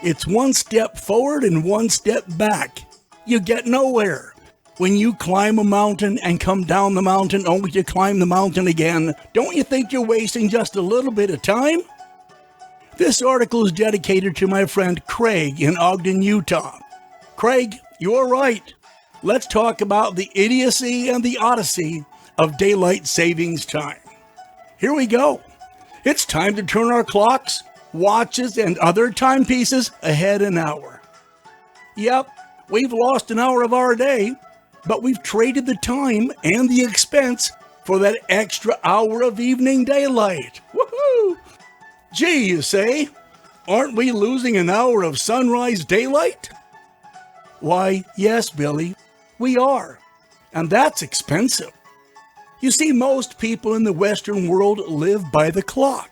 It's one step forward and one step back. You get nowhere. When you climb a mountain and come down the mountain only to climb the mountain again, don't you think you're wasting just a little bit of time? This article is dedicated to my friend Craig in Ogden, Utah. Craig, you're right. Let's talk about the idiocy and the odyssey of daylight savings time. Here we go. It's time to turn our clocks, watches, and other timepieces ahead an hour. Yep, we've lost an hour of our day, but we've traded the time and the expense for that extra hour of evening daylight. Woohoo! Gee, you say, aren't we losing an hour of sunrise daylight? Why, yes, Billy, we are, and that's expensive. You see, most people in the Western world live by the clock.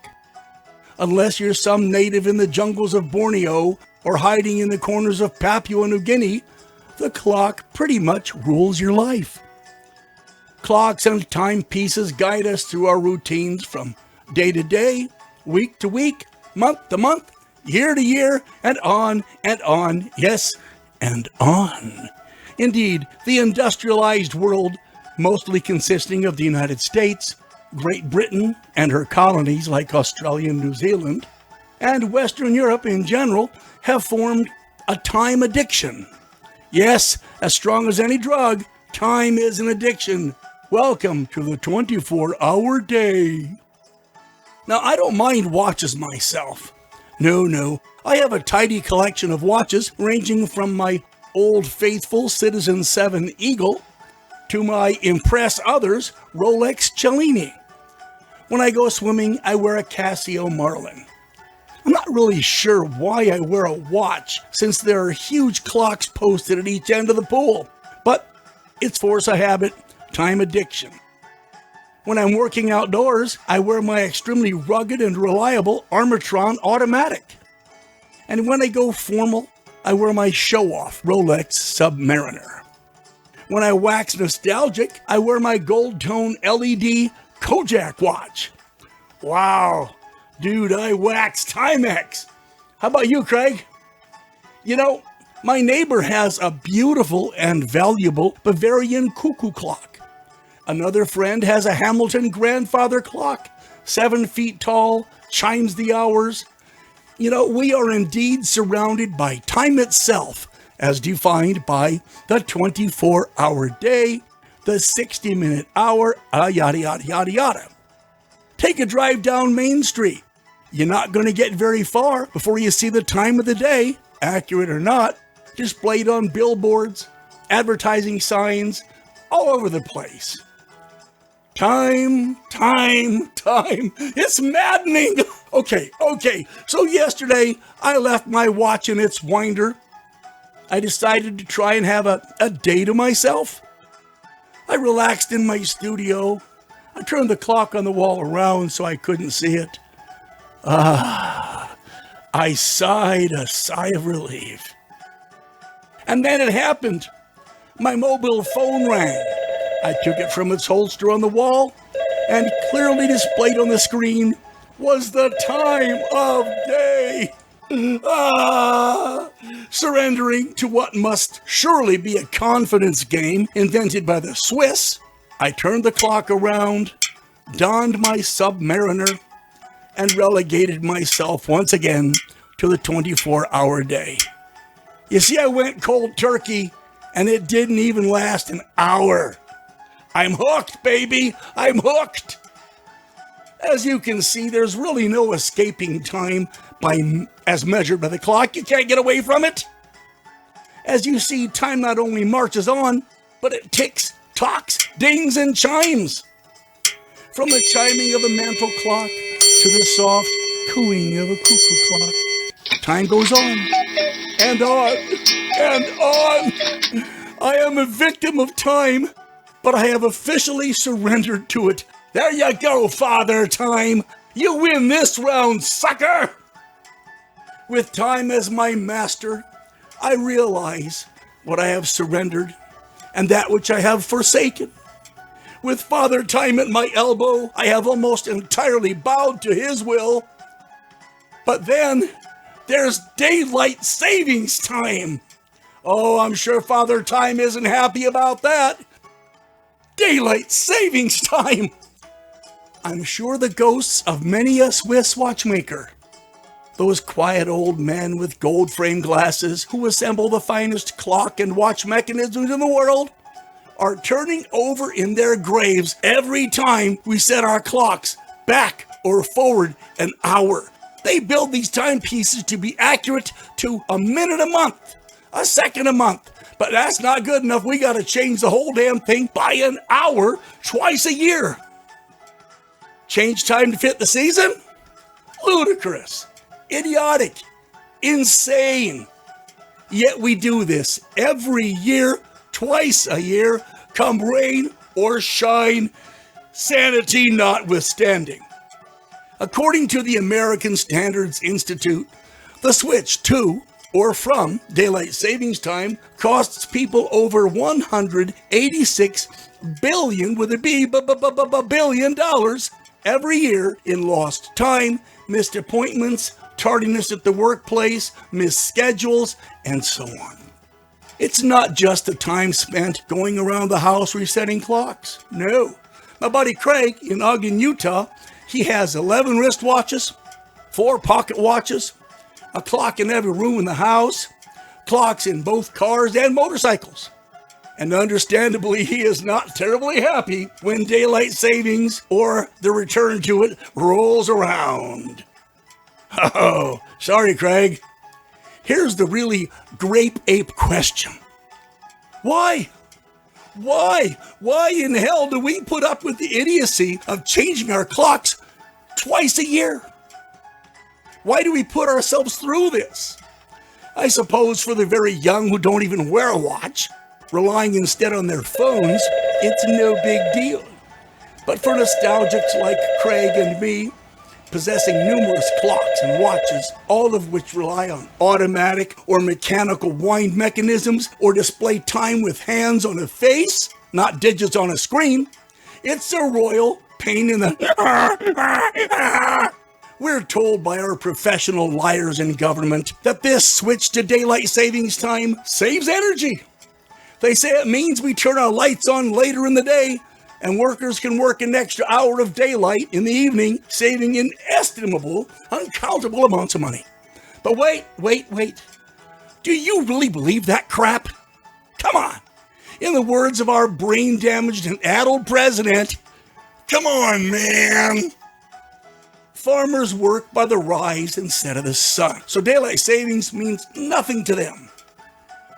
Unless you're some native in the jungles of Borneo or hiding in the corners of Papua New Guinea, the clock pretty much rules your life. Clocks and timepieces guide us through our routines from day to day, week to week, month to month, year to year, and on, yes, and on. Indeed, the industrialized world, mostly consisting of the United States, Great Britain and her colonies like Australia and New Zealand, and Western Europe in general, have formed a time addiction. Yes, as strong as any drug, time is an addiction. Welcome to the 24-hour day. Now, I don't mind watches myself. No, I have a tidy collection of watches ranging from my Old Faithful Citizen 7 Eagle to my Impress Others Rolex Cellini. When I go swimming, I wear a Casio Marlin. I'm not really sure why I wear a watch, since there are huge clocks posted at each end of the pool, but it's force of habit, time addiction. When I'm working outdoors, I wear my extremely rugged and reliable Armatron Automatic. And when I go formal, I wear my show-off Rolex Submariner. When I wax nostalgic, I wear my gold tone LED Kojak watch. Wow, dude, I wax Timex. How about you, Craig? You know, my neighbor has a beautiful and valuable Bavarian cuckoo clock. Another friend has a Hamilton grandfather clock, 7 feet tall, chimes the hours. You know, we are indeed surrounded by time itself, as defined by the 24-hour day, the 60-minute hour, yada, yada, yada, yada. Take a drive down Main Street. You're not going to get very far before you see the time of the day, accurate or not, displayed on billboards, advertising signs, all over the place. Time. It's maddening. Okay. So yesterday, I left my watch in its winder. I decided to try and have a day to myself. I relaxed in my studio. I turned the clock on the wall around so I couldn't see it. I sighed a sigh of relief. And then it happened. My mobile phone rang. I took it from its holster on the wall, and clearly displayed on the screen was the time of day. Surrendering to what must surely be a confidence game invented by the Swiss, I turned the clock around, donned my Submariner, and relegated myself once again to the 24-hour day. You see, I went cold turkey, and it didn't even last an hour. I'm hooked, baby. I'm hooked. As you can see, there's really no escaping time as measured by the clock. You can't get away from it. As you see, time not only marches on, but it ticks, talks, dings, and chimes. From the chiming of a mantel clock to the soft cooing of a cuckoo clock, time goes on and on and on. I am a victim of time, but I have officially surrendered to it. There you go, Father Time. You win this round, sucker! With time as my master, I realize what I have surrendered and that which I have forsaken. With Father Time at my elbow, I have almost entirely bowed to his will. But then, There's daylight savings time. Oh, I'm sure Father Time isn't happy about that. Daylight savings time. I'm sure the ghosts of many a Swiss watchmaker, those quiet old men with gold-framed glasses who assemble the finest clock and watch mechanisms in the world, are turning over in their graves every time we set our clocks back or forward an hour. They build these timepieces to be accurate to a minute a month, a second a month. But that's not good enough. We got to change the whole damn thing by an hour twice a year. Change time to fit the season? Ludicrous, idiotic, insane. Yet we do this every year, twice a year, come rain or shine, sanity notwithstanding. According to the American Standards Institute, the switch to or from daylight savings time costs people over $186 billion with a B, billion dollars every year in lost time, missed appointments, tardiness at the workplace, missed schedules, and so on. It's not just the time spent going around the house resetting clocks. No. My buddy Craig in Ogden, Utah, he has 11 wristwatches, 4 pocket watches, a clock in every room in the house, clocks in both cars and motorcycles. And understandably, he is not terribly happy when daylight savings or the return to it rolls around. Oh, sorry, Craig. Here's the really grape ape question. Why? Why in hell do we put up with the idiocy of changing our clocks twice a year? Why do we put ourselves through this? I suppose for the very young who don't even wear a watch, relying instead on their phones, it's no big deal. But for nostalgics like Craig and me, possessing numerous clocks and watches, all of which rely on automatic or mechanical wind mechanisms or display time with hands on a face, not digits on a screen, it's a royal pain in the... We're told by our professional liars in government that this switch to daylight savings time saves energy. They say it means we turn our lights on later in the day and workers can work an extra hour of daylight in the evening, saving inestimable, uncountable amounts of money. But wait. Do you really believe that crap? Come on. In the words of our brain-damaged and addled president, come on, man. Farmers work by the rise instead of the sun, so daylight savings means nothing to them.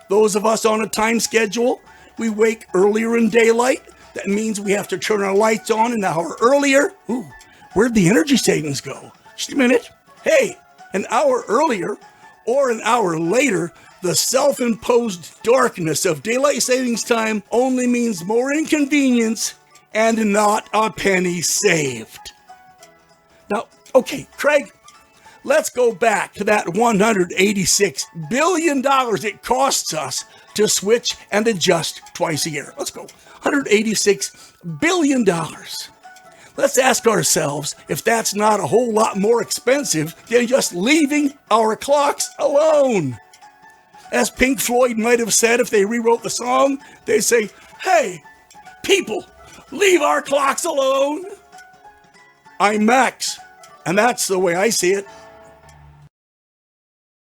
Those of us on a time schedule, we wake earlier in daylight. That means we have to turn our lights on an hour earlier. Ooh, where'd the energy savings go? Just a minute. Hey, an hour earlier or an hour later, the self-imposed darkness of daylight savings time only means more inconvenience and not a penny saved. Now, okay, Craig, let's go back to that $186 billion it costs us to switch and adjust twice a year. Let's go. $186 billion. Let's ask ourselves if that's not a whole lot more expensive than just leaving our clocks alone. As Pink Floyd might have said if they rewrote the song, they say, hey, people, leave our clocks alone. I'm Max, and that's the way I see it.